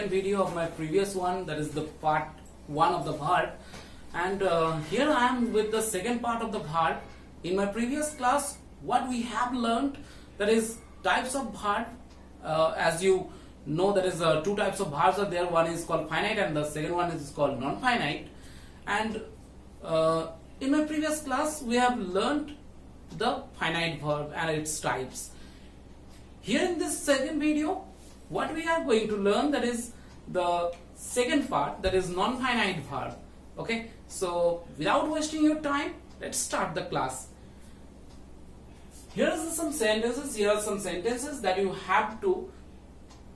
second video of my previous one, that is the part 1 of the verb. And here I am with the second part of the verb. In my previous class, what we have learned, that is types of verb. As you know, there is two types of verbs are there. One is called finite and the second one is called non-finite. And in my previous class, we have learned the finite verb and its types. Here in this second video, what we are going to learn, that is the second part, that is non-finite verb. Okay, so without wasting your time, let's start the class. Here are some sentences. Here are some sentences that you have to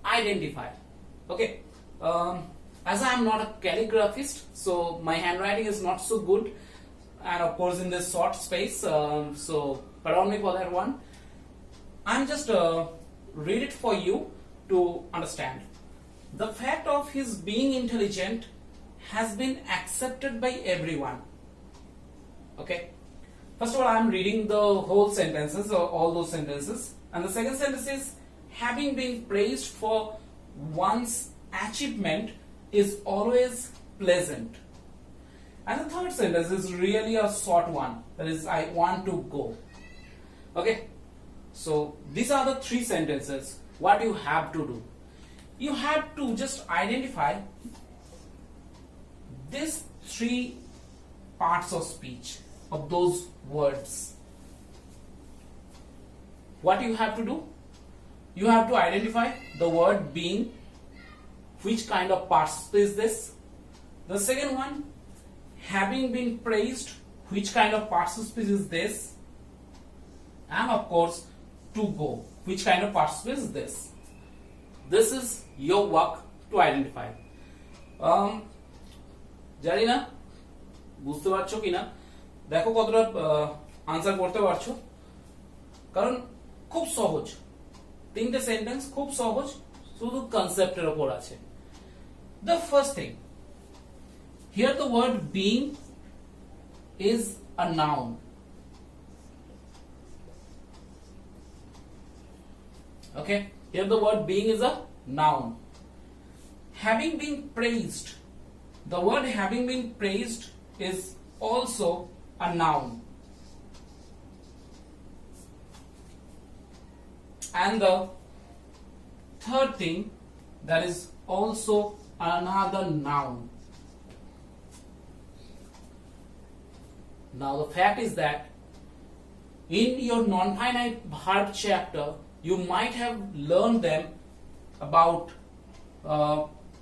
identify. Okay, as I am not a calligraphist, so my handwriting is not so good, and of course in this short space, so pardon me for that one. I'm just read it for you to understand. The fact of his being intelligent has been accepted by everyone. Okay, first of all, I'm reading the whole sentences or all those sentences, and the second sentence is having been praised for one's achievement is always pleasant. And the third sentence is really a short one, that is I want to go. Okay, so these are the three sentences. What you have to do, you have to just identify these three parts of speech of those words. What you have to do, you have to identify the word being, which kind of participle is this. The second one, having been praised, which kind of participle is this. And of course, to go, which kind of participle is this. This is your work to identify. জানি না বুঝতে পারছো কিনা, দেখো কতটা answer করতে পারছো, কারণ খুব সহজ, তিনটে সেন্টেন্স খুব সহজ, শুধু কনসেপ্টের উপর আছে. The first thing, here the word being is a noun. Okay, here the word being is a noun. Having been praised, the word having been praised is also a noun. And the third thing, that is also another noun. Now the fact is that in your non-finite verb chapter, you might have learned them about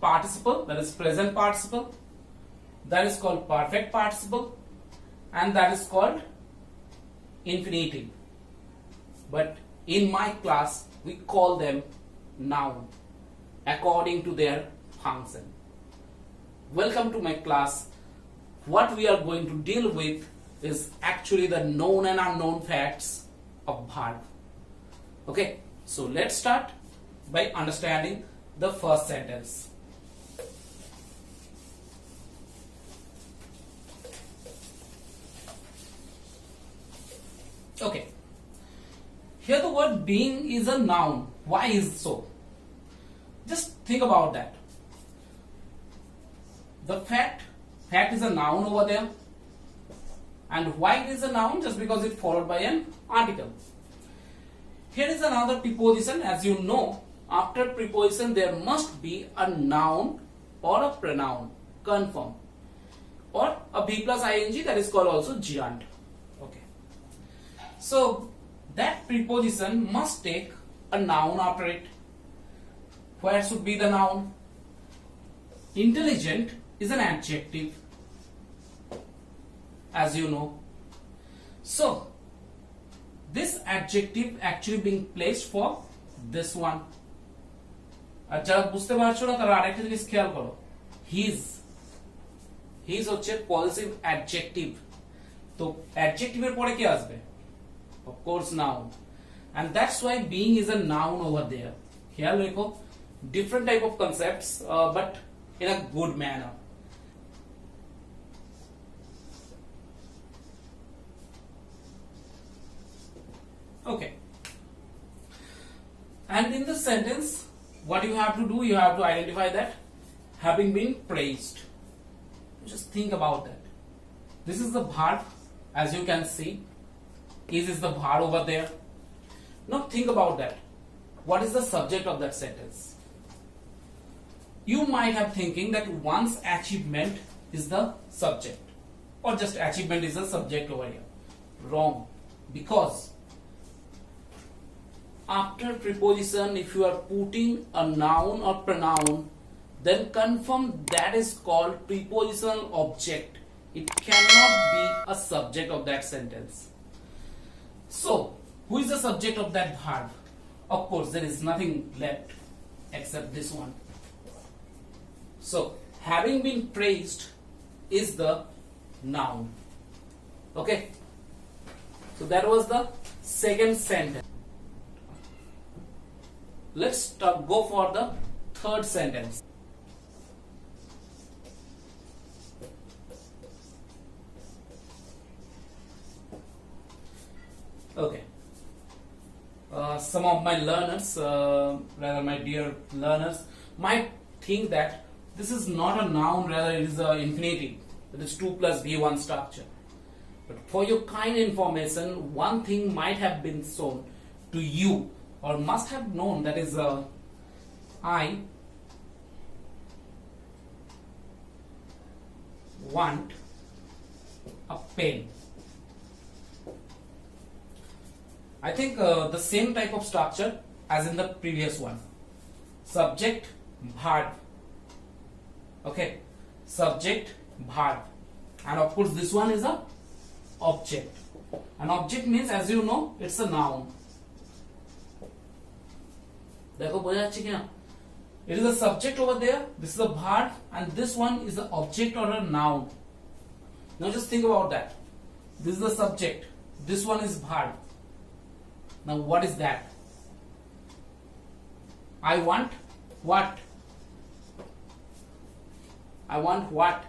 participle, that is present participle, that is called perfect participle, and that is called infinitive. But in my class, we call them noun according to their function. Welcome to my class. What we are going to deal with is actually the known and unknown facts of verb. Okay, so let's start by understanding the first sentence. Okay, here the word being is a noun. Why is so? Just think about that. The fact is a noun over there, and why it is a noun? Just because it's followed by an article. Here is another preposition. As you know, after preposition there must be a noun or a pronoun, confirm, or a be plus ing, that is called also gerund. Okay, so that preposition must take a noun after it. Where should be the noun? Intelligent is an adjective, as you know. So this adjective actually being placed for this one. আর যারা বুঝতে পারছো না তারা আরেকটা জিনিস খেয়াল করো, his হচ্ছে পজিটিভ অ্যাডজেক্টিভ, তো অ্যাডজেক্টিভের পরে কি আসবে? Of course noun, and that's why being is a noun over there. খেয়াল রেখো, different type of concepts, but in a good manner. Okay, and in this sentence, what you have to do, you have to identify that having been praised. Just think about that. This is the verb, as you can see. Is the verb over there. Now think about that. What is the subject of that sentence? You might have thinking that one's achievement is the subject, or just achievement is the subject over here. Wrong. Because after preposition, if you are putting a noun or pronoun, then confirm that is called prepositional object. It cannot be a subject of that sentence. So, who is the subject of that verb? Of course, there is nothing left except this one. So, having been praised is the noun. Okay? So, that was the second sentence. Let's go for the third sentence. Okay. Some of my learners, rather my dear learners, might think that this is not a noun, rather it is an infinitive. It is 2 plus V1 structure. But for your kind information, one thing might have been shown to you, or must have known, that is I want a pen. I think the same type of structure as in the previous one. Subject, verb. Okay. Subject, verb. And of course this one is a object. An object means, as you know, it's a noun. देखो बोझा जाच्छे किना? It is a subject over there, this is a verb, and this one is an object or a noun. Now just think about that. This is the subject, this one is verb. Now what is that? I want what? I want what?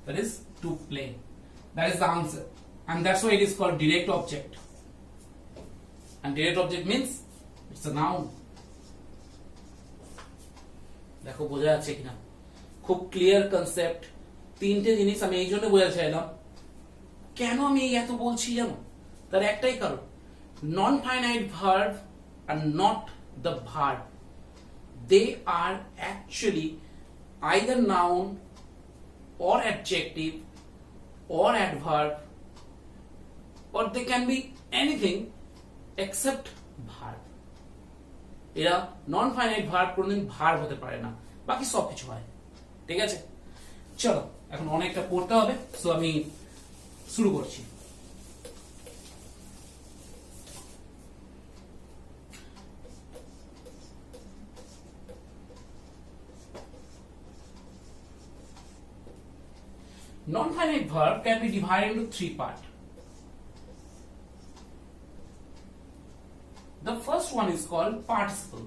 That is to play. That is the answer. And that's why it is called direct object. And direct object means it's a noun. দেখো বোঝা যাচ্ছে কিনা? খুব clear concept. তিনটে জিনিস আমি এই জন্য বোঝাতে চাইলাম। কেন আমি এত বলছি জানো? তার একটাই কারণ। Non-finite verb are not the verb. They are actually either noun or adjective or adverb, or they can be anything except verb. এরা non-finite verb কোনদিন verb হতে পারে না, বাকি সবকিছু হয়। ঠিক আছে, চলো এখন অনেকটা পড়তে হবে, সো আমি শুরু করছি। Non-finite verb can be divided into 3 parts. The first one is called participle.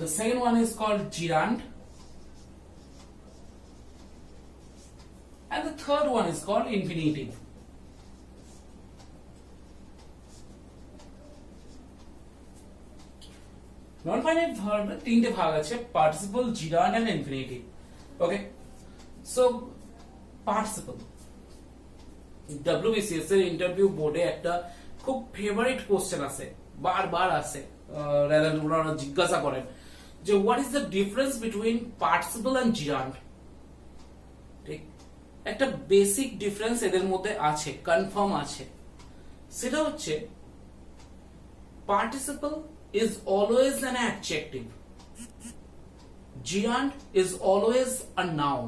The second one is called gerund. And the third one is called infinitive. Non-finite verb তিনটে ভাগ আছে, participle, gerund and infinitive. Okay, so participle, WBCS এর interview বোর্ডে একটা খুব favourite question আছে, বারবার আসে, রাদার ওনারা জিজ্ঞাসা করেন যে what is the difference between participle and gerund। ঠিক, একটা বেসিক ডিফারেন্স এদের মধ্যে আছে, কনফার্ম আছে, সেটা হচ্ছে participle is always an adjective. Gerund is always a noun.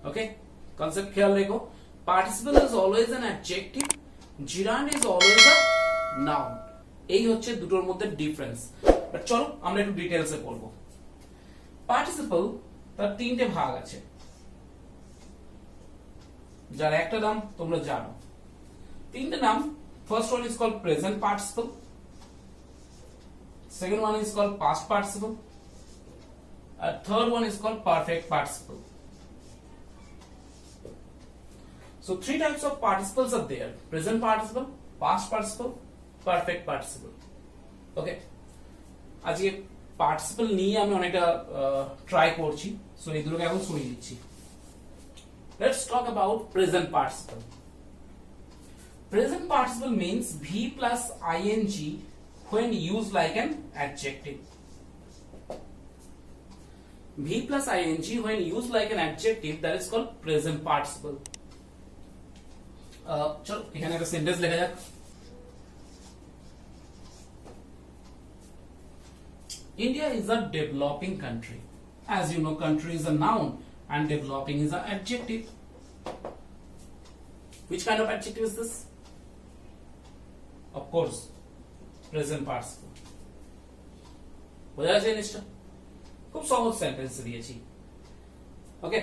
Okay, concept খেয়াল রেখো, participle is always an adjective, gerund is always a noun. এই হচ্ছে দুটোর মধ্যে ডিফারেন্স। বাট চলো আমরা একটু ডিটেইলসে পড়ব। পার্টিসিপল তার তিনটে ভাগ আছে, যার একটা নাম তোমরা জানো। তিনটে নাম, first one is called present participle, second one is called past participle, and third one is called perfect participle. So 3 types of participles are there: present participle, past participle, perfect participle. ওকে, আজকে participle নিয়ে আমি অনেকটা try করছি, so এই দুটোকে এখন সরিয়ে দিচ্ছি। Let's talk about present participle. Present participle means V plus ing when used like an adjective. V plus ing when used like an adjective, that is called present participle. চলো এখানে একটা sentence লেখা যাক। India is a developing country. As you know, country is a noun and developing is an adjective. Which kind of adjective is this? Of course, present participle. বোঝা যাচ্ছে জিনিসটা? খুব সহজ সেন্টেন্স দিয়েছি। ওকে,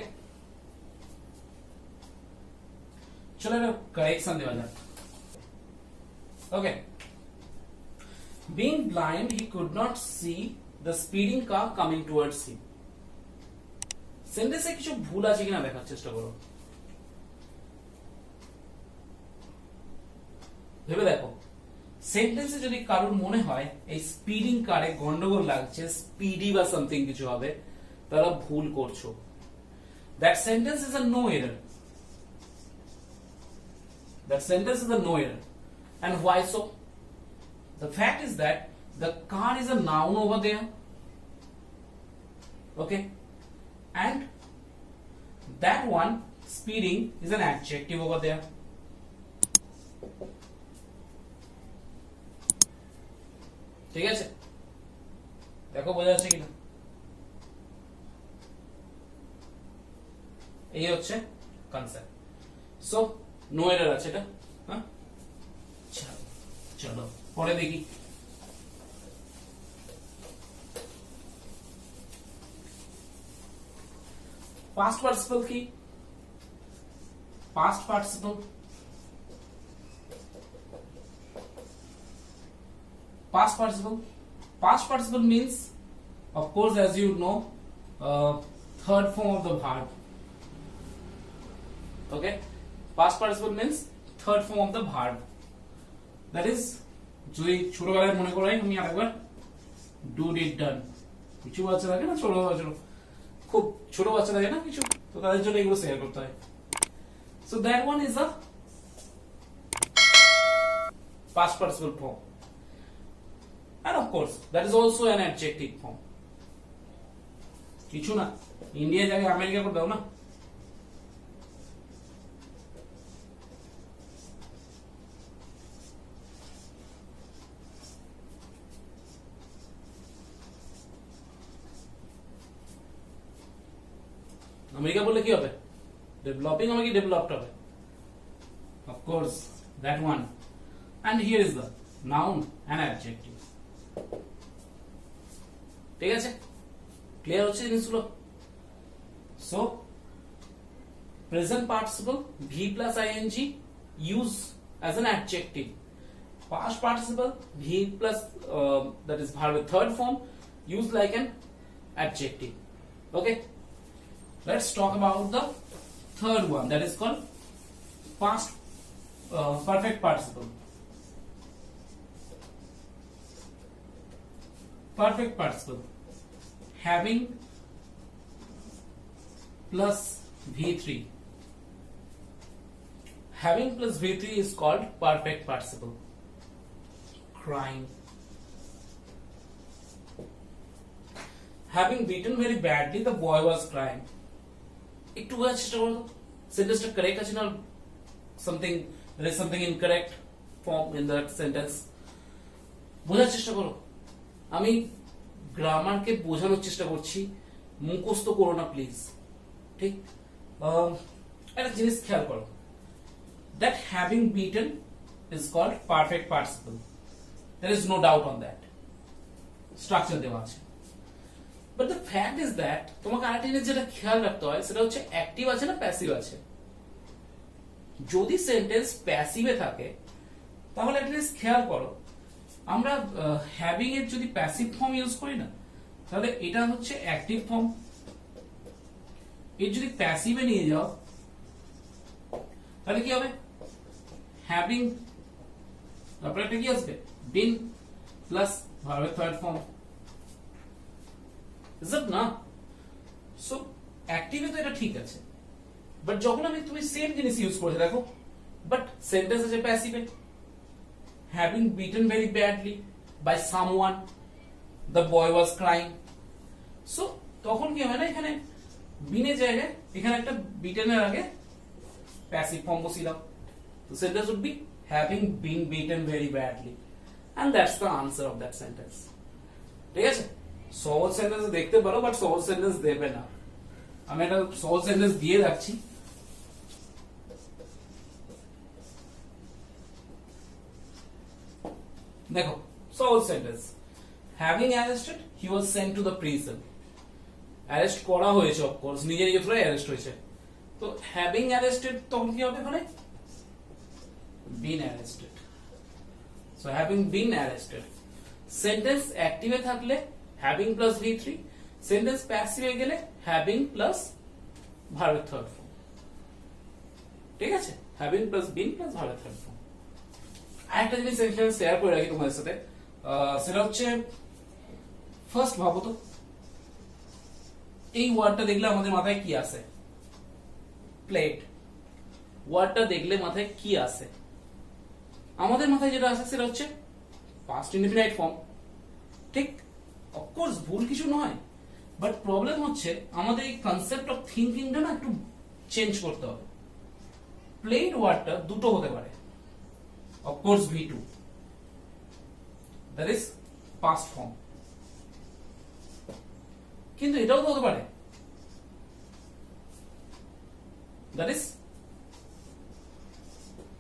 চলো এটা কারেকশন দেওয়া যাক। ওকে, being blind he could not see the speeding car coming towards him. সেন্টেন্সে কিছু ভুল আছে কিনা দেখার চেষ্টা করো, ভেবে দেখো। সেন্টেন্সে যদি কারোর মনে হয় এই স্পিডিং কারে গন্ডগোল লাগছে, স্পিডি বা সামথিং কিছু হবে, তারা ভুল করছো। That sentence is a no error. That sentence is a no error. And why so? The fact is that the car is a noun over there. Okay? And that one, speeding, is an adjective over there. ঠিক আছে, দেখো বোঝা যাচ্ছে কিনা। এই হচ্ছে concept. So no error আছে এটা। হ্যাঁ, চলো পরে দেখি। পাস্ট পার্টিসিপল কি? Past participle, past participle. Past participle means, of course, as you know, third form of the verb. Okay, past participle means third form of the verb. That is, যদি ছোটবেলায় মনে করাই আমি আরেকবার ডু ডিড ডান, কিছু বাচ্চা থাকে না, ছোট বাচ্চা, খুব ছোট বাচ্চা থাকে না কিছু, তো তাদের জন্য এগুলো শেয়ার করতে হয়। So that one is a past participle form. And of course, that is also an adjective form. কিছু না, ইন্ডিয়া জায়গায় আমেরিকা করে দাও না। আমেরিকা বললে কি হবে? ডেভেলপিং হবে কি ডেভেলপড হবে? Of course, that one. And here is the noun and adjective. ঠিক আছে, ক্লিয়ার হচ্ছে জিনিসগুলো? So present participle V plus ING use as an adjective. Past participle V plus that is ভার্বের third form use like an adjective. Okay, let's talk about the third one, that is called past perfect participle. Perfect participle, having plus V3. Having plus V3 is called perfect participle. Crying. Having beaten very badly, the boy was crying. একটু বোঝার চেষ্টা করো, সেন্টেন্সটা correct আছে না something, there is something incorrect form in that sentence. বোঝার চেষ্টা করো। আমি গ্রামারকে বোঝানোর চেষ্টা করছি, মুখস্থ করো না প্লিজ। ঠিক, একটা জিনিস খেয়াল করো, that having beaten is called perfect participle. There is no doubt on that. Structure দেওয়া আছে। But the fact is that তোমাকে আরেকটা জিনিস যেটা খেয়াল রাখতে হয় সেটা হচ্ছে অ্যাক্টিভ আছে না প্যাসিভ আছে। যদি সেন্টেন্স প্যাসিভে থাকে তাহলে একটা জিনিস খেয়াল করো, আমরা হ্যাভিং এর যদি প্যাসিভ ফর্ম ইউজ করি না তাহলে এটা হচ্ছে অ্যাক্টিভ ফর্ম। এর যদি প্যাসিভে নিয়ে যাও তাহলে কি হবে? হ্যাভিং, তারপরে একটা কি আসবে? বিন প্লাস ভার্বের থার্ড ফর্ম, ইজ ইট না? সো অ্যাক্টিভে তো এটা ঠিক আছে, বাট যখন আমি তুমি সেম জিনিস ইউজ করেছো দেখো, বাট সেন্টেন্স আছে প্যাসিভে, having beaten very badly by someone, the boy was crying. So তখন কি হয় না, এখানে বিনের জায়গায় এখানে একটা বিটেনের আগে প্যাসিভ ফর্ম বসিয়ে দাও, তো sentence would be having been beaten very badly, and that's the answer of that sentence. ঠিক আছে, সহজ সেন্টেন্স দেখতে পারো, বাট সহজ সেন্টেন্স দেবে না। আমি একটা সহজ সেন্টেন্স দিয়ে রাখছি, দেখো সহজ sentence, having arrested he was sent to the prison. Arrest করা হয়েছে, অফকোর্স নিজের ইয়ে অ্যারেস্ট হয়েছে, তো হ্যাভিং অ্যারেস্টেড তখন কি হবে ওখানে, been arrested. So having been arrested. Sentence অ্যাক্টিভে থাকলে হ্যাভিং প্লাস V3, সেন্টেন্স প্যাসিভে গেলে হ্যাভিং প্লাস ভার্বের থার্ড ফর্ম। ঠিক আছে, হ্যাভিং প্লাস বিন প্লাস ভার্বের থার্ড ফর্ম। আরেকটা জিনিস এখানে শেয়ার করে রাখি তোমাদের সাথে, সেটা হচ্ছে ফার্স্ট ভাবো তো, এই ওয়ার্ডটা দেখলে আমাদের মাথায় কি আসে? প্লেট। ওয়ার্ডটা দেখলে মাথায় কি আসে? আমাদের মাথায় যেটা আসে সেটা হচ্ছে পাস্ট ইনডিফিনাইট ফর্ম। ঠিক, অফকোর্স ভুল কিছু নয়, বাট প্রবলেম হচ্ছে আমাদের এই কনসেপ্ট অফ থিঙ্কিংটা না একটু চেঞ্জ করতে হবে। প্লেট ওয়ার্ডটা দুটো হতে পারে, of course V2, that is past form, কিন্তু এটাও তো হতে পারে, that is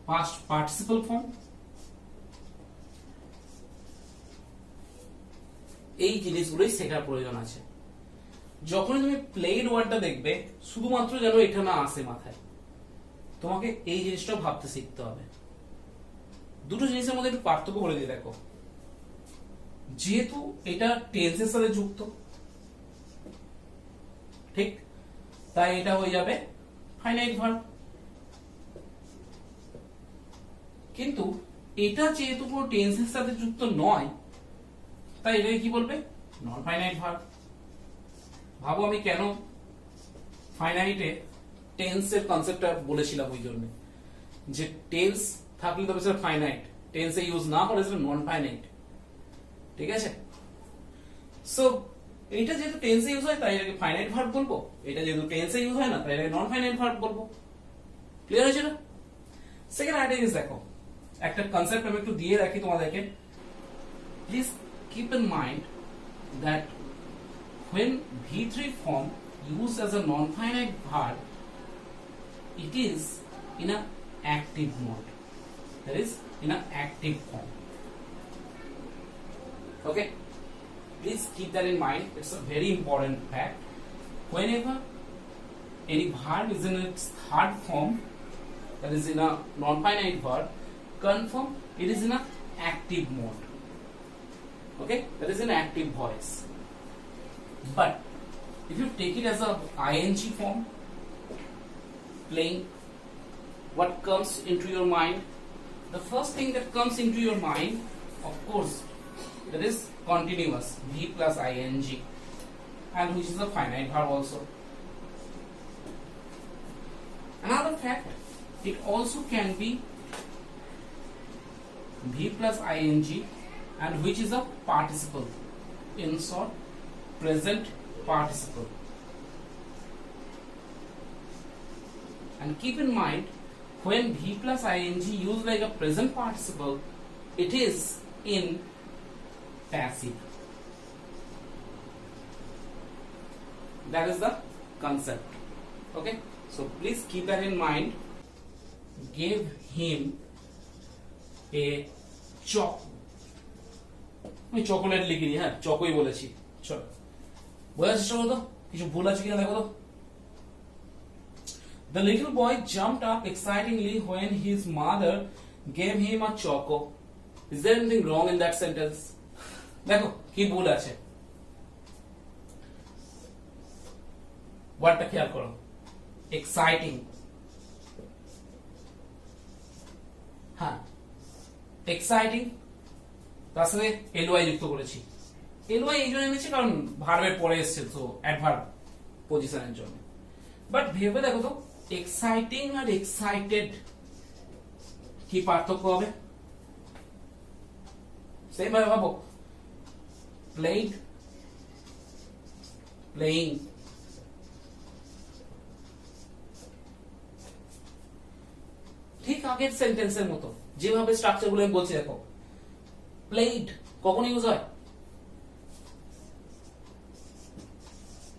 past participle form. এই জিনিসগুলোই শেখার প্রয়োজন আছে। যখন তুমি প্লেড ওয়ার্ডটা দেখবে, শুধুমাত্র যেন এটা না আসে মাথায়, তোমাকে এই জিনিসটা ভাবতে শিখতে হবে। দুটো জিনিসের মধ্যে একটু পার্থক্য করে দিয়ে দেখো, যেহেতু এটা টেন্সের সাথে যুক্ত, ঠিক, তাই এটা হয়ে যাবে ফাইনাইট ভার্ব। কিন্তু এটা যেহেতু কোনো টেন্সের সাথে যুক্ত নয়, তাই এটাকে কি বলবে? Non finite verb. ভাবো আমি কেন ফাইনাইটে টেন্সের কনসেপ্টটা বলেছিলাম, ওই জন্য যে টেন্স থাকলে তবে সেটা ফাইনাইট, টেন্সে ইউজ না হলে সেটা নন ফাইনাইট। ঠিক আছে, সো এইটা যেহেতু টেন্সে ইউজ হয় তাই এটাকে ফাইনাইট ভার্ব বলবো, এটা যেহেতু টেন্সে ইউজ হয় না তাই এটাকে নন ফাইনাইট ভার্ব বলবো। ক্লিয়ার হয়েছে না? সেকেন্ড আইডিয়া ইজ দেখো, একটা কনসেপ্ট আমি একটু দিয়ে রাখি তোমাদেরকে। Please keep in mind that when V3 form used as a non-finite verb, it is in an active mode, that is in an active form. Okay, please keep that in mind, it's a very important fact. Whenever any verb is in its third form, that is in a non-finite verb, confirm it is in an active mode. Okay, that is an active voice. But if you take it as a ing form, playing, what comes into your mind? The first thing that comes into your mind, of course, that is continuous, V plus ing, and which is a finite verb also. Another fact, it also can be V plus ing, and which is a participle, in short, present participle. And keep in mind, when V plus ing used like a present participle, it is in passive. That is the concept. Okay, so please keep that in mind. Gave him a chalk. আমি chocolate লিখিনি, হ্যাঁ চকোই বলেছি। চলো বোঝার চেষ্টা করো তো, কিছু ভুল আছে কিনা দেখো তো। The little boy jumped up excitingly when his mother gave him a choco. Is there anything wrong in that sentence? দেখো কি ভুল আছে, ওয়ার্ডটা খেয়াল করো, এক্সাইটিং। হ্যাঁ, এক্সাইটিং তার সাথে এলওয়াই যুক্ত করেছি। এলওয়াই এই জন্য এনেছি কারণ ভার্বের পরে এসছে, তো অ্যাডভার্ব পজিশনের জন্য। বাট ভেবে দেখো তো, এক্সাইটিং আর এক্সাইটেড কি পার্থক্য হবে? সেম ভাবে ভাবো, প্লেইড, প্লেইং। ঠিক আগের সেন্টেন্সের মতো যেভাবে স্ট্রাকচার গুলো আমি বলছি, দেখো প্লেইড কখন ইউজ হয়?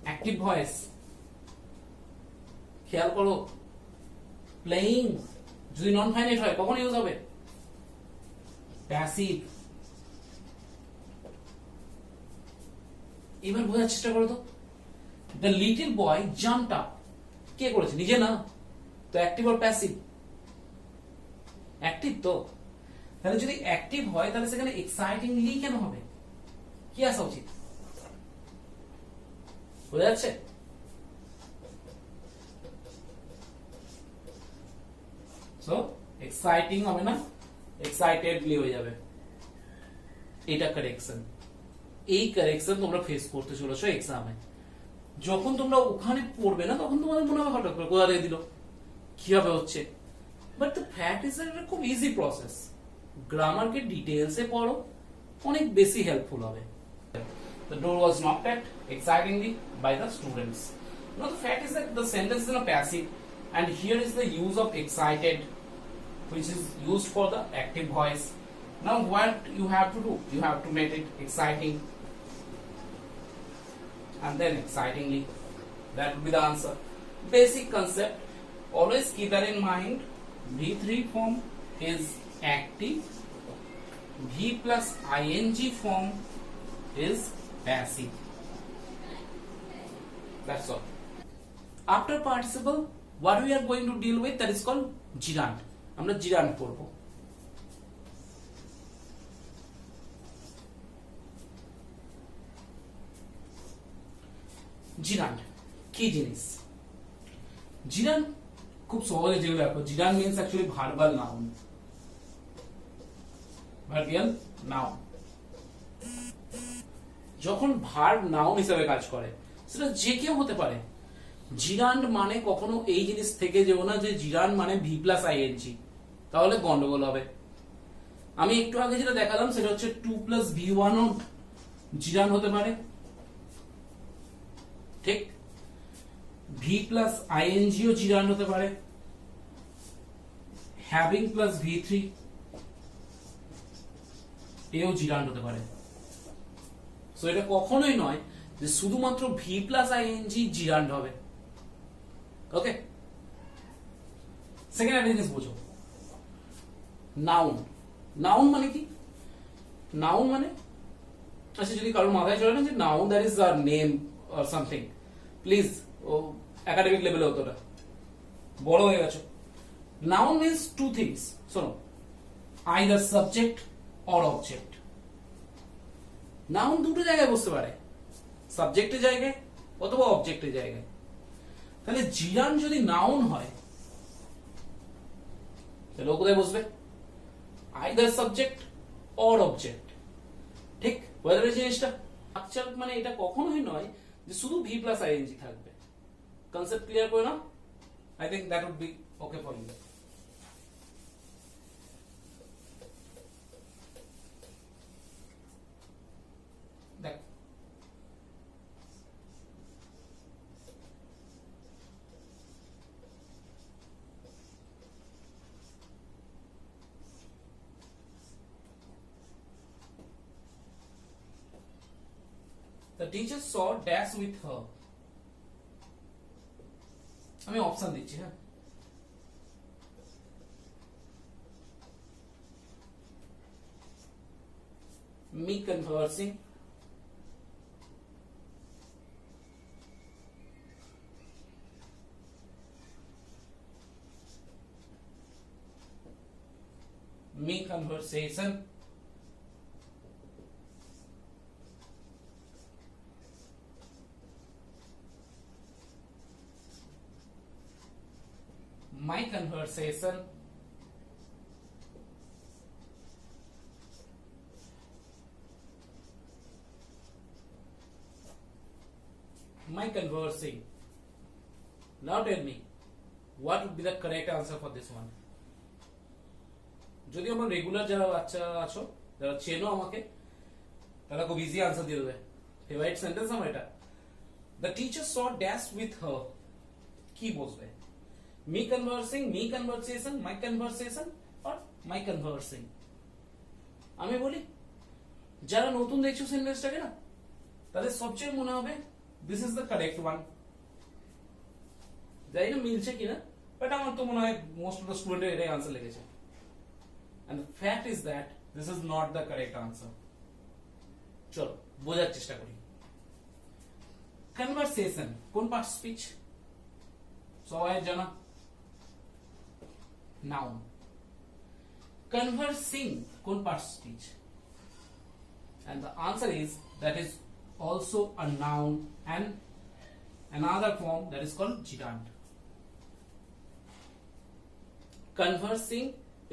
Active voice. খেয়াল করো, প্লেইং যদি নন ফাইনাইট হয় কখন ইউজ হবে? প্যাসিভ। এবার বোঝার চেষ্টা করো তো, the little boy jumped up, কে করেছে? নিজে না তো, অ্যাক্টিভ আর প্যাসিভ? অ্যাক্টিভ তো। তাহলে যদি অ্যাক্টিভ হয় তাহলে সেখানে এক্সাইটিংলি কেন হবে? কি আসা উচিত? বোঝা যাচ্ছে? সো এক্সাইটিং হবে না, এক্সাইটেডলি হয়ে যাবে। এটা কারেকশন। এই কারেকশন তোমরা ফেস করতে চলেছো এক্সামে। যখন তোমরা ওখানে পড়বে না তখন তোমাদের মনে হবে হঠাৎ করে কোথা থেকে দিল, কিভাবে হচ্ছে। বাট দ্য ফ্যাক্ট ইজ এটা খুব ইজি প্রসেস। গ্রামারকে ডিটেলসে পড়ো, অনেক বেশি হেল্পফুল হবে। The door was knocked at excitingly by the students. Now the fact is that the sentence is in a passive, and here is the use of excited, which is used for the active voice. Now what you have to do? You have to make it exciting, and then excitingly. That would be the answer. Basic concept. Always keep that in mind. V3 form is active. V plus ing form is passive. That's all. After participle, what we are going to deal with, that is called gerund. আমরা gerund পড়ব। gerund কি জিনিস? gerund খুব সহজে যেগুলো দেখো, gerund means actually verbal noun. Verbal noun যখন verb noun হিসেবে কাজ করে, সেটা যে কেউ হতে পারে। জিরান্ড মানে কখনো এই জিনিস থেকে যেও না যে জিরান্ড মানে ভি প্লাস আইএনজি, তাহলে গন্ডগোল হবে। আমি একটু আগে যেটা দেখালাম সেটা হচ্ছে 2 প্লাস ভি1 ও জিরান্ড হতে পারে, ঠিক? ভি প্লাস আইএনজি ও জিরান্ড হতে পারে, হ্যাভিং প্লাস ভি3 এও জিরান্ড হতে পারে। সো এটা কখনোই নয় যে শুধুমাত্র ভি প্লাস আইএনজি জিরান্ড হবে। ওকে, সেকেন্ড একটা জিনিস বোঝো, নাউন। নাউন মানে কি? নাউন মানে, আচ্ছা যদি কারোর মাথায় চলে না যে নাউন দ্যাট ইজ আর নেম অর সামথিং, প্লিজ ও একাডেমিক লেভেলে হতো না, বড় হয়ে গেছো। Noun means two things. শোনো, either subject or object. Noun দুটো জায়গায় বসতে পারে, সাবজেক্টের জায়গায় অথবা অবজেক্টের জায়গায়। তাহলে জিরান যদি নাউন হয় তাহলে ও কোথায় বসবে? আইদার সাবজেক্ট অর অবজেক্ট, ঠিক? বোঝা যাচ্ছে জিনিসটা? স্ট্রাকচার মানে এটা কখনোই নয় যে শুধু ভি প্লাস আইএনজি থাকবে। কনসেপ্ট ক্লিয়ার করে নাও। I think that would be okay for you. The teacher saw dash with her. আমি অপশন দিচ্ছি, হ্যাঁ। Me conversing, me conversation, my conversation, my conversing. Now tell me, what would be the correct answer for this one? যদি আমার regular যারা বাচ্চা আছো, যারা চেনো আমাকে, তারা খুব ইজি আনসার দিয়ে দেবে। ফেভারিট সেন্টেন্স আমার এটা। The teacher saw dash with her. কি বসবে? Me conversing, me conversation, my conversation or my conversing? আমি বলি যারা নতুন দেখছো সেন্টেন্সটাকে না, তাদের সবচেয়ে মনে হবে this is the correct one. জানি না মিলছে কিনা, বাট আমার তো মনে হয় মোস্ট অফ দ্য স্টুডেন্টের এটাই আনসার লেগেছে। And the fact is that this is not the correct answer. চলো বোঝার চেষ্টা করি। কনভারসেশন কোন পার্ট স্পিচ? সবাই জানা নাউন। কনভারসিং কোন part speech? And the answer is that is also a noun and another form that is called gerund. Conversing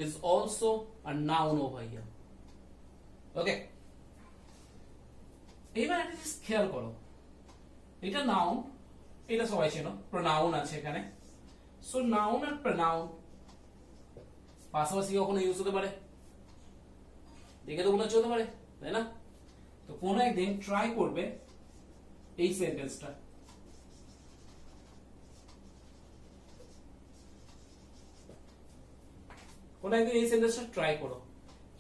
is also a noun over here. Okay. এবার একটা জিনিস খেয়াল করো, এটা নাউন, এটা সবাই চেনো, প্রোনাউন আছে এখানে। সো নাউন আর প্রোনাউন পাশাপাশি কখনো ইউজ হতে পারে, দেখে তো মনে হচ্ছে হতে পারে, তাই না? তো কোনো একদিন ট্রাই করবে এই সেন্টেন্সটা। কোন একদিন এই সেন্টেন্সটা ট্রাই করো,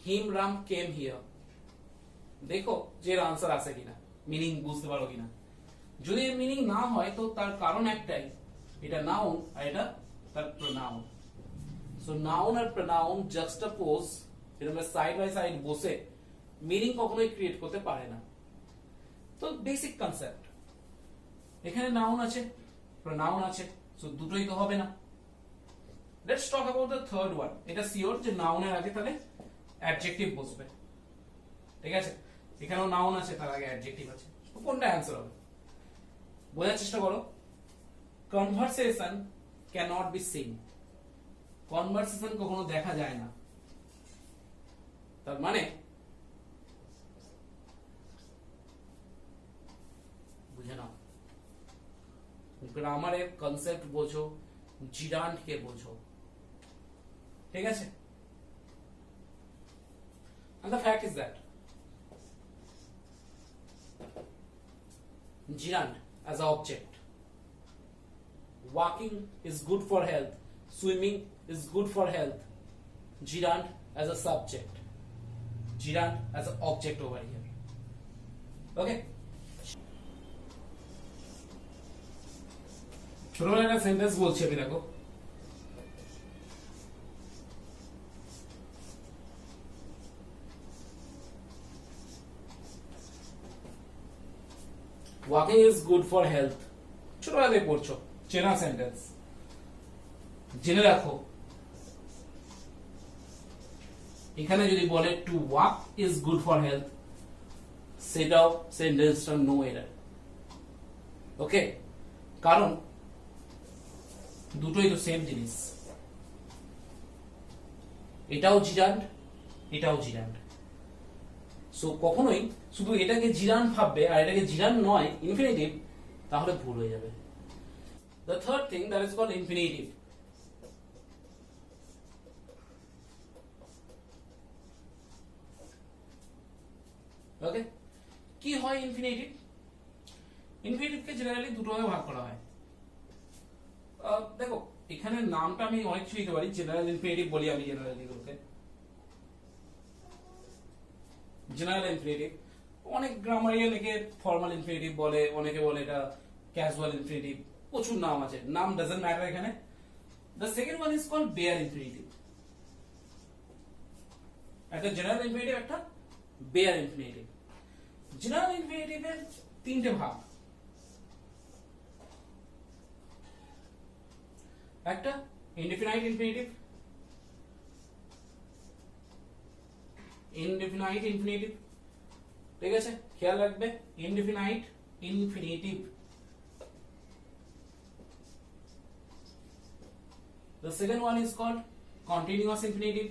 হিম রাম কেম হিয়ার, দেখো যে এর আনসার আসে কিনা, মিনিং বুঝতে পারো কিনা। যদি এর মিনিং না হয় তো তার কারণ একটাই, এটা নাউন আর এটা তার প্রোনাউন। সো নাউন আর প্রোনাউন জাস্টাপোজ এরকম সাইড বাই সাইড বসে মিনিং কখনোই ক্রিয়েট করতে পারে না। তো বেসিক কনসেপ্ট, এখানে নাউন আছে, প্রোনাউন আছে, সো দুটোই তো হবে না। Let's talk about the third one. এটা সিওর যে নাউনের আগে তাহলে অ্যাডজেক্টিভ বসবে, ঠিক আছে? এখানেও নাউন আছে, তার আগে অ্যাডজেক্টিভ আছে, তো কোনটা অ্যান্সার হবে? বোঝার চেষ্টা করো। Conversation cannot be seen, conversation কখনো দেখা যায় না, তার মানে বুঝে নাও, গ্রামারের কনসেপ্ট বোঝো, জিরান্ড কে বোঝো, ঠিক আছে? And the fact is that gerund as an object, walking is good for health, swimming is good for health, gerund as a subject, gerund as an object over here. Okay, ছোটবেলায় একটা sentence বলছি আমি, দেখো walking is good for health, ছোটবেলায় পড়ছো, চেনা sentence, জেনে রাখো। এখানে যদি বলে to walk is good for health, সেটাও সেন্টেন্সটা নো এরার। ওকে, কারণ দুটোই তো সেম জিনিস, এটাও জিরান্ড, এটাও জিরান্ড। সো কখনোই শুধু এটাকে জিরান্ড ভাববে আর এটাকে জিরান্ড নয় ইনফিনিটিভ, তাহলে ভুল হয়ে যাবে। The third thing that is called infinitive. Okay, কি হয় ইনফিনিটিভ? ইনফিনিটিভকে জেনারেলি দুটো ভাগে ভাগ করা হয়। দেখো এখানে নামটা আমি অনেক কিছু দিতে পারি, জেনারেল ইনফিনিটিভ বলি আমি জেনারেলি ওকে। জেনারেল ইনফিনিটিভ অনেক গ্রামারিয়ান একে ফর্মাল ইনফিনিটিভ বলে, অনেকে বলে এটা ক্যাজুয়াল ইনফিনিটিভ, প্রচুর নাম আছে, নাম ডাজন্ট ম্যাটার এখানে। The second one is called bare infinitive. একটা জেনারেল ইনফিনিটিভ, একটা বেয়ার ইনফিনিটিভ। জেনারেল ইনফিনিটিভের তিনটে ভাগ, একটা ইনডিফিনাইট ইনফিনিটিভ, ইনডিফিনাইট ইনফিনিটিভ, ঠিক আছে? খেয়াল রাখবে indefinite infinitive. The second one is called continuous infinitive,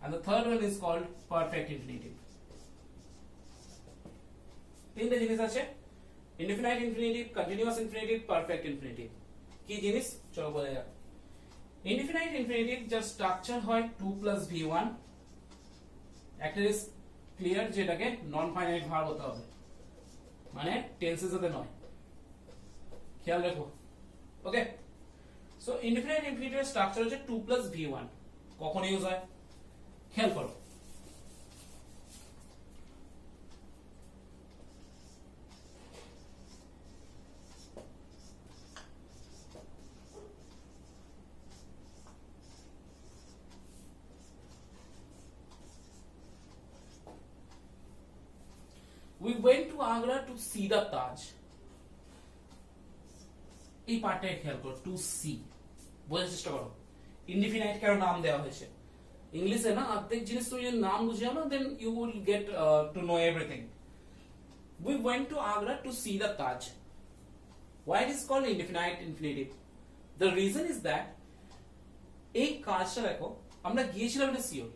and the third one is called perfect infinitive. তিনটে জিনিস আছে, indefinite infinitive, continuous infinitive, perfect infinitive. কি জিনিস চলো বলা যাক। ইনডিফিনাইট ইনফিনিটিভ যার স্ট্রাকচার হয় 2 প্লাস v1, একটা ইজ ক্লিয়ার যেটাকে নন ফাইনাইট ভার্ব হতে হবে, মানে টেন্সের সাথে নয়, খেয়াল রাখো। ওকে, সো ইনডিফিনাইট ইনফিনিটিভের স্ট্রাকচার হচ্ছে 2 প্লাস v1। কখন ইউজ হয় খেয়াল করো। We went to Agra to see the Taj. এই পার্টটা খেয়াল করো, টু সি বোঝার চেষ্টা করো। ইনডিফিনাইট কেন নাম দেওয়া হয়েছে, ইংলিশে না অর্ধেক জিনিস তুমি যদি নাম বুঝে যাও না, then you will get to know everything. We went to Agra to see the Taj. Why it is called indefinite infinitive? The reason is that এই কাজটা দেখো আমরা গিয়েছিলাম এটা sure,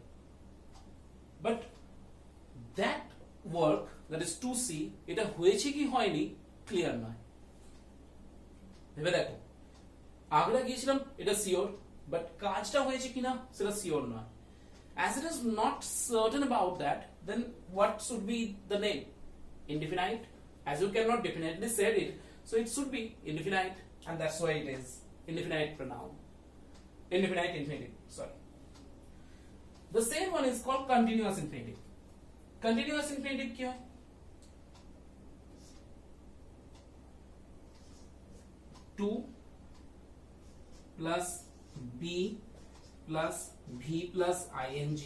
but that work that is to see এটা হয়েছে কি হয়নি ক্লিয়ার নয়। ভেবে দেখো, আগ্রা গিয়েছিলাম এটা শিওর, বাট কাজটা হয়েছে কিনা সেটা শিওর নয়। As it is not certain about that, then what should be the name? Indefinite. As you cannot definitely say it, so it should be indefinite, and that's why it is indefinite pronoun. Indefinite infinitive. Sorry. The same one is called continuous infinitive. Continuous infinitive क्या है? Two plus B plus भी plus ing,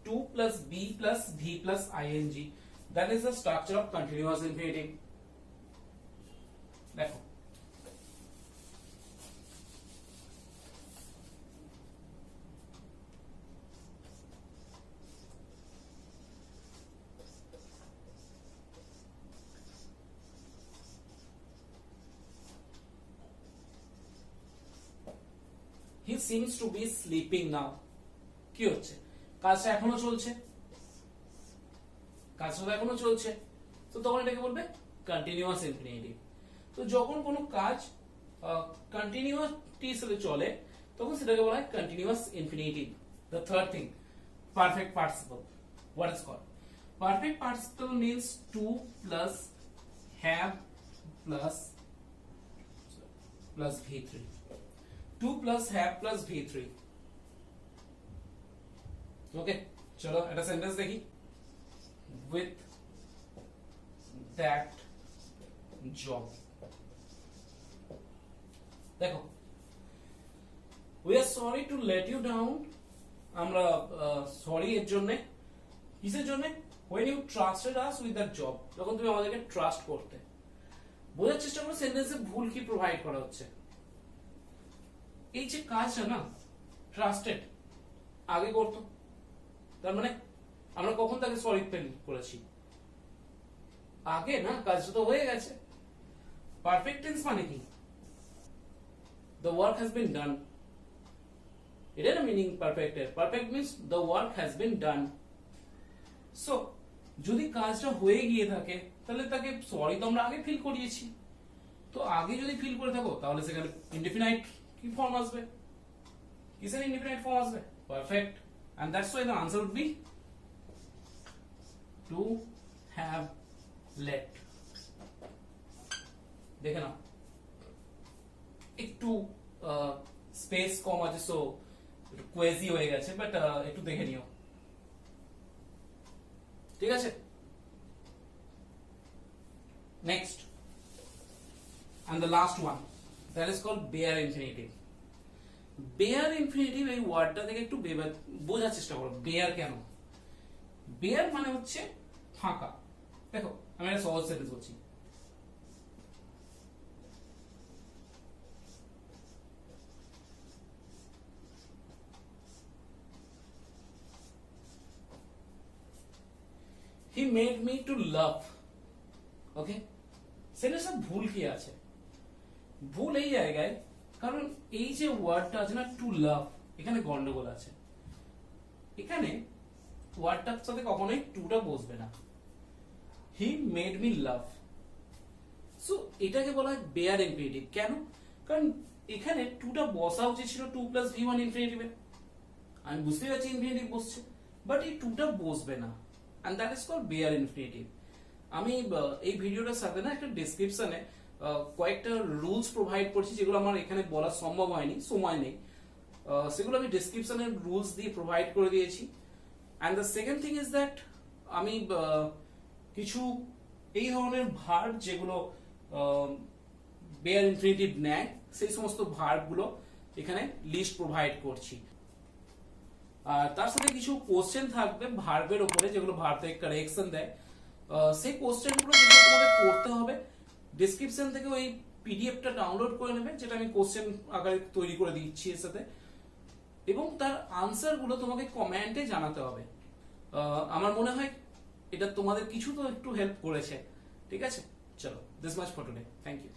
2 plus b plus v plus ing, that is the structure of continuous infinitive. देखो he seems to be sleeping now. কি হচ্ছে, কাজটা এখনো চলছে, কাজটা এখনো চলছে, তো তখন এটাকে বলবে কন্টিনিউয়াস ইনফিনিটিভ। তো যখন কোনো কাজ কন্টিনিউয়াসটির সাথে চলে তখন সেটাকে বলা হয় continuous infinitive. The third thing, perfect participle. What is called perfect participle means to plus have plus v3, 2 plus have plus v3। Okay, চলো একটা সেন্টেন্স দেখি। with that job, দেখো we are sorry to let you down, আমরা sorry এর জন্য, কিসের জন্য? when you trusted us with that job, যখন তুমি আমাদেরকে ট্রাস্ট করতে। বোঝার চেষ্টা করো সেন্টেন্সে ভুল কি প্রোভাইড করা হচ্ছে। এই যে কাজটা না ট্রাস্টেড আগে করতো, তার মানে আমরা কখন তাকে সরি করেছি? আগে না, কাজটা তো হয়ে গেছে। পারফেক্ট টেন্স মানে কি? the work has been done, এটার মিনিং পারফেক্ট এর। Perfect means the work has been done। So যদি কাজটা হয়ে গিয়ে থাকে তাহলে তাকে সরি তো আমরা আগে ফিল করিয়েছি, তো আগে যদি ফিল করে থাকো তাহলে সেখানে ইনডিফিনাইট কি ফর্ম আসবে? কিসের ইনডিফিনাইট ফর্ম আসবে? Perfect. and that's why the answer would be to have let। দেখে নাও একটু স্পেস কম আছে, সো একটু কোয়েজি হয়ে গেছে, বাট একটু দেখে নিও, ঠিক আছে? Next and the last one, that is called bare infinitive। bare infinitive এই ওয়ার্ডটা থেকে একটু বোঝার চেষ্টা করো। bare কেন? bare মানে হচ্ছে ফাঁকা। দেখো আমি একটা সহজ সেন্টেন্স বলছি, he made me to love। ওকে, সেন্টেন্সটা ভুল কি আছে? ভুল এই জায়গায়, কারণ এই যে ওয়ার্ডটা আছে না টু লাভ, এখানে গন্ডগোল আছে। এখানে ওয়ার্ডটার সাথে কখনোই টুটা বসবে না। He made me love, so এটাকে বলা হয় বেয়ার ইনফিনিটিভ। কেন? কারণ এখানে টুটা বসা উচিত ছিল টু প্লাস ভি ওয়ান ইনফিনিটিভে, আমি বুঝতে পারছি ইনফিনিটিভ বসছে, বাট এই টুটা বসবে না, and that is called bare infinitive. আমি এই ভিডিওটার সাথে না একটা ডেসক্রিপশনে কয়েকটা রুলস প্রোভাইড করছি, যেগুলো আমার এখানে বলা সম্ভব হয়নি, সময় নেই, সেগুলো আমি ডেসক্রিপশনের রুলস দিয়ে প্রোভাইড করে দিয়েছি। And the second thing is that আমি কিছু এই ধরনের ভার্ব যেগুলো বেয়ার ইনফিনিটিভ নেয়, সেই সমস্ত ভার্বগুলো এখানে লিস্ট প্রোভাইড করছি। আর তার সাথে কিছু কোশ্চেন থাকবে ভার্বের উপরে, যেগুলো ভার্ব থেকে কারেকশন দেয়। সেই কোশ্চেনগুলো যেগুলো তোমাদের করতে হবে, ডেসক্রিপশন থেকে ওই পিডিএফটা ডাউনলোড করে নেবে, যেটা আমি কোশ্চেন আকারে তৈরি করে দিচ্ছি এর সাথে, এবং তার আনসারগুলো তোমাকে কমেন্টে জানাতে হবে। আমার মনে হয় এটা তোমাদের কিছু তো একটু হেল্প করেছে। ঠিক আছে, চলো, this much for today, thank you.